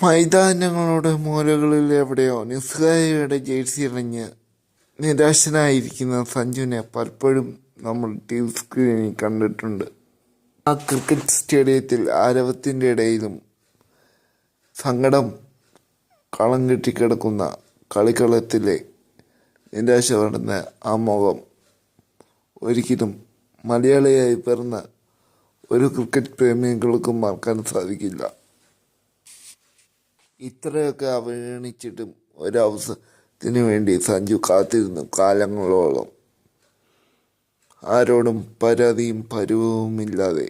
മൈതാനങ്ങളുടെ മൂലകളിൽ എവിടെയോ നിസ്സഹായയുടെ ജേഴ്സി അണിഞ്ഞ് നിരാശനായിരിക്കുന്ന സഞ്ജുവിനെ പലപ്പോഴും നമ്മൾ ടി വി സ്ക്രീനിൽ കണ്ടിട്ടുണ്ട്. ആ ക്രിക്കറ്റ് സ്റ്റേഡിയത്തിൽ ആരവത്തിൻ്റെ ഇടയിലും സങ്കടം കളം കെട്ടിക്കിടക്കുന്ന കളിക്കളത്തിലെ നിരാശ പടർന്ന ആ മുഖം ഒരിക്കലും മലയാളിയായി പിറന്ന ഒരു ക്രിക്കറ്റ് പ്രേമികൾക്കും മറക്കാൻ സാധിക്കില്ല. ഇത്രയൊക്കെ അവഗണിച്ചിട്ടും ഒരവസരത്തിന് വേണ്ടി സഞ്ജു കാത്തിരുന്നു കാലങ്ങളോളം. ആരോടും പരാതിയും പരിഭവവുമില്ലാതെ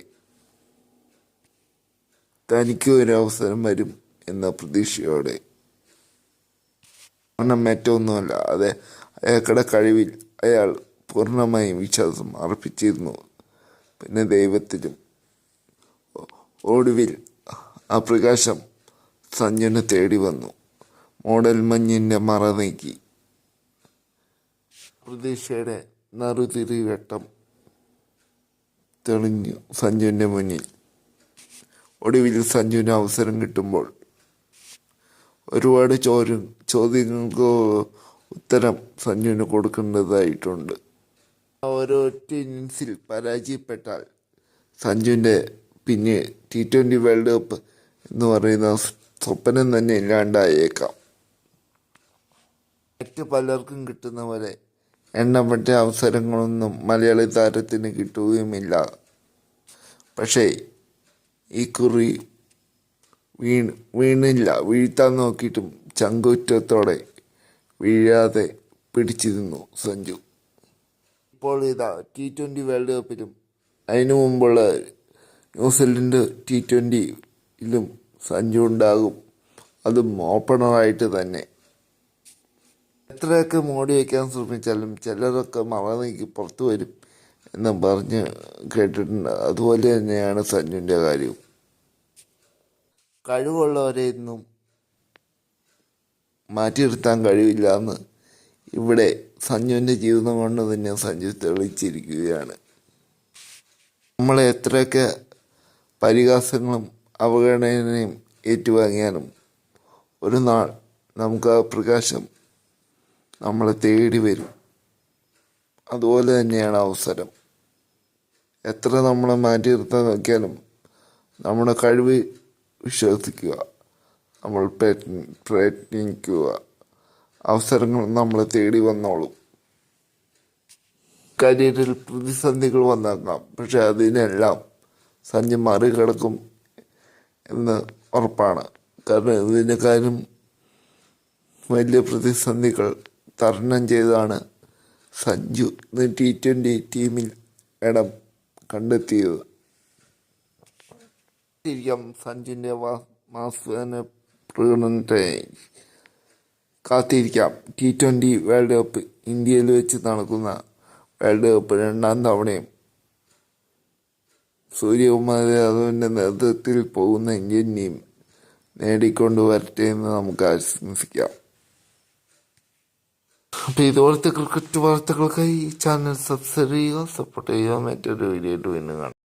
തനിക്ക് ഒരവസരം വരും എന്ന പ്രതീക്ഷയോടെ. കാരണം മറ്റൊന്നുമല്ല, അയാളുടെ കഴിവിൽ അയാൾ പൂർണ്ണമായും വിശ്വാസം അർപ്പിച്ചിരുന്നു. പിന്നെ ദൈവത്തിലും. ഒടുവിൽ ആ പ്രകാശം സഞ്ജുവിനെ തേടി വന്നു. മോഡൽ മഞ്ഞിൻ്റെ മറ നീക്കി പ്രതീക്ഷയുടെ നറുതിരിവട്ടം തെളിഞ്ഞു സഞ്ജുവിൻ്റെ മുന്നിൽ. ഒടുവിൽ സഞ്ജുവിന് അവസരം കിട്ടുമ്പോൾ ഒരുപാട് ചോദ്യങ്ങൾക്ക് ഉത്തരം സഞ്ജുവിന് കൊടുക്കേണ്ടതായിട്ടുണ്ട്. ഒരൊറ്റ ഇന്നിങ്സിൽ പരാജയപ്പെട്ടാൽ സഞ്ജുവിൻ്റെ പിന്നെ T20 വേൾഡ് കപ്പ് എന്ന് പറയുന്ന സ്വപ്നം തന്നെ ഇല്ലാണ്ടായേക്കാം. മറ്റ് പലർക്കും കിട്ടുന്ന പോലെ എണ്ണപ്പെട്ട അവസരങ്ങളൊന്നും മലയാളി താരത്തിന് കിട്ടുകയുമില്ല. പക്ഷേ ഈ കുറി വീണില്ല. വീഴ്ത്താൻ നോക്കിയിട്ടും ചങ്കുറ്റത്തോടെ വീഴാതെ പിടിച്ചിരുന്നു സഞ്ജു. ഇപ്പോൾ ഇതാ T20 വേൾഡ് കപ്പിലും അതിനു മുമ്പുള്ള ന്യൂസിലൻഡ് T20യിലും സഞ്ജു ഉണ്ടാകും. അതും ഓപ്പണറായിട്ട് തന്നെ. എത്രയൊക്കെ മോടി വയ്ക്കാൻ ശ്രമിച്ചാലും ചിലരൊക്കെ മറ നീക്കി പുറത്തു വരും എന്ന് പറഞ്ഞ് കേട്ടിട്ടുണ്ട്. അതുപോലെ തന്നെയാണ് സഞ്ജുവിൻ്റെ കാര്യവും. കഴിവുള്ളവരെയൊന്നും മാറ്റി നിർത്താൻ കഴിവില്ല എന്ന് ഇവിടെ സഞ്ജുവിൻ്റെ ജീവിതം കൊണ്ട് തന്നെ സഞ്ജു തെളിയിച്ചിരിക്കുകയാണ്. നമ്മളെ എത്രയൊക്കെ പരിഹാസങ്ങളും അവഗണനയും ഏറ്റുവാങ്ങിയാലും ഒരു നാൾ നമുക്ക് ആ പ്രകാശം നമ്മളെ തേടി വരും. അതുപോലെ തന്നെയാണ് അവസരം. എത്ര നമ്മളെ മാറ്റി നിർത്താൻ നോക്കിയാലും നമ്മുടെ കഴിവ് വിശ്വസിക്കുക, നമ്മൾ പ്രയത്നിക്കുക, അവസരങ്ങൾ നമ്മളെ തേടി വന്നോളും. കരിയറിൽ പ്രതിസന്ധികൾ വന്നേക്കാം, പക്ഷെ അതിനെല്ലാം സഞ്ജു മറികടക്കും എന്ന് ഉറപ്പാണ്. കാരണം ഇതിനെക്കാളും വലിയ പ്രതിസന്ധികൾ തരണം ചെയ്താണ് സഞ്ജു T20 ടീമിൽ ഇടം കണ്ടെത്തിയത്. സഞ്ജുവിൻ്റെ മാസ്വാന പ്രകടനത്തെ കാത്തിരിക്കാം. T20 വേൾഡ് കപ്പ് ഇന്ത്യയിൽ വെച്ച് നടക്കുന്ന വേൾഡ് കപ്പ് രണ്ടാം തവണയും സൂര്യകുമാർ യാദവിൻ്റെ നേതൃത്വത്തിൽ പോകുന്ന ഇന്ത്യൻ ടീം നേടിക്കൊണ്ട് വരട്ടെ എന്ന് നമുക്ക് ആശംസിക്കാം. അപ്പോൾ ഇതുപോലത്തെ ക്രിക്കറ്റ് വാർത്തകൾക്കായി ഈ ചാനൽ സബ്സ്ക്രൈബ് ചെയ്യുക, സപ്പോർട്ട് ചെയ്യുക. മറ്റൊരു വീഡിയോ വീണ്ടും കാണാം.